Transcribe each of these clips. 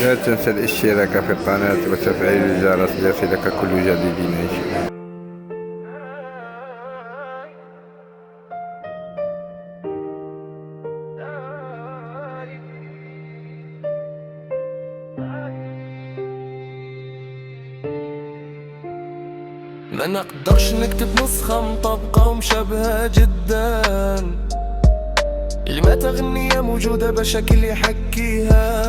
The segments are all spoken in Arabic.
لا تنسى الاشتراك في القناة وتفعيل الجرس ليصلك كل جديد إن شاء الله. ما نقدرش نكتب نسخة مطبقة ومشابهة جدا، اللي ما تغنية موجودة بشكل يحكيها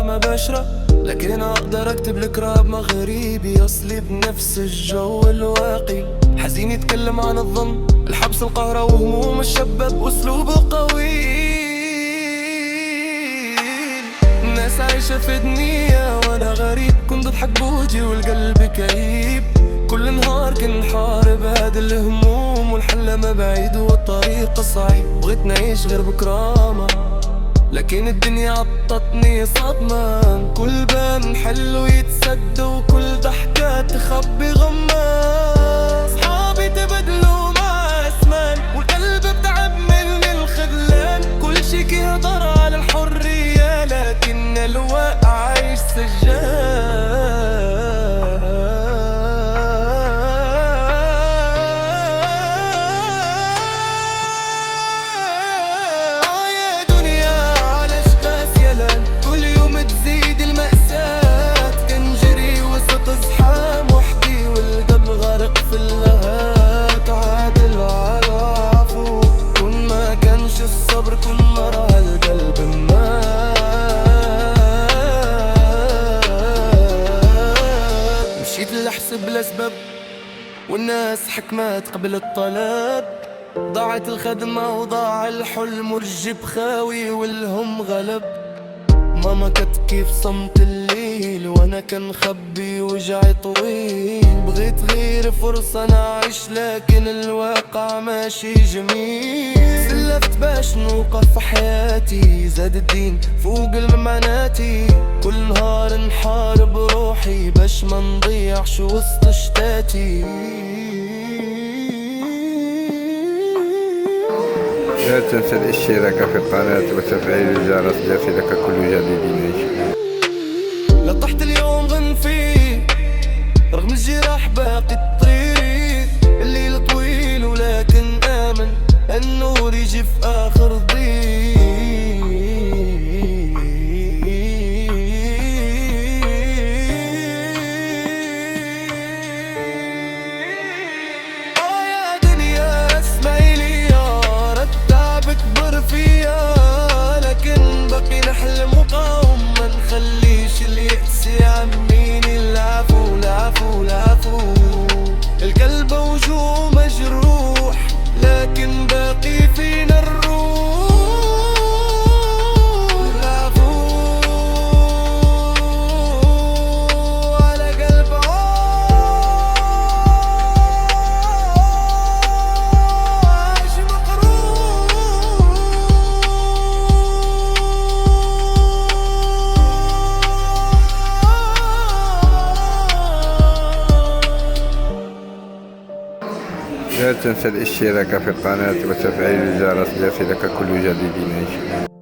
مباشرة، لكن اقدر اكتب لك راب مغربي اصلي بنفس الجو الواقي، حزين يتكلم عن الظن، الحبس، القهرة وهموم الشباب باسلوبه قوي. الناس عايشة في دنيا وانا غريب، كنت بضحك بوجي والقلب كئيب، كل نهار كنحارب هاد الهموم، والحل ما بعيد والطريق صعيب، بغيت نعيش غير بكرامة لكن الدنيا عطتني صدمة، كل باب حلو يتسد وكل ضحكة تخبي غمة، صحابي تبدلوا مع اسمان والقلب بتعب من الخذلان، كل شي كيهضر على الحرية لكن الواقع عايش سجان. احسب الاسباب والناس حكمت قبل الطلب، ضاعت الخدمة وضاع الحلم والجيب خاوي والهم غلب، ماما كتبكي في صمت الليل وانا كنخبي وجعي طويل، بغيت غير فرصة نعيش لكن الواقع ماشي جميل، سلفت باش نوقف في حياتي، زاد الدين فوق المعاناتي، كل نهار نحارب روحي باش ما نضيعش وسط شتاتي. لا تنسى الاشتراك في القناة وتفعيل الجرس ليصلك كل جديد إن شاء الله. لطحت اليوم غنفي رغم الجراح باقي الطريق، الليل طويل ولكن آمن النور يجي في آخر ضيق، يا دنيا اسمعي لي يا رتع بكبر فيا، لكن بقي نحلم وقاوم ما نخليش اليأس يعميني، العفو العفو العفو، القلب وجوه مجروح لكن باقي فينا الروح، العفو على قلب عايش مقروح. لا تنسى الاشتراك في القناة وتفعيل الجرس ليصلك كل جديد إن شاء الله.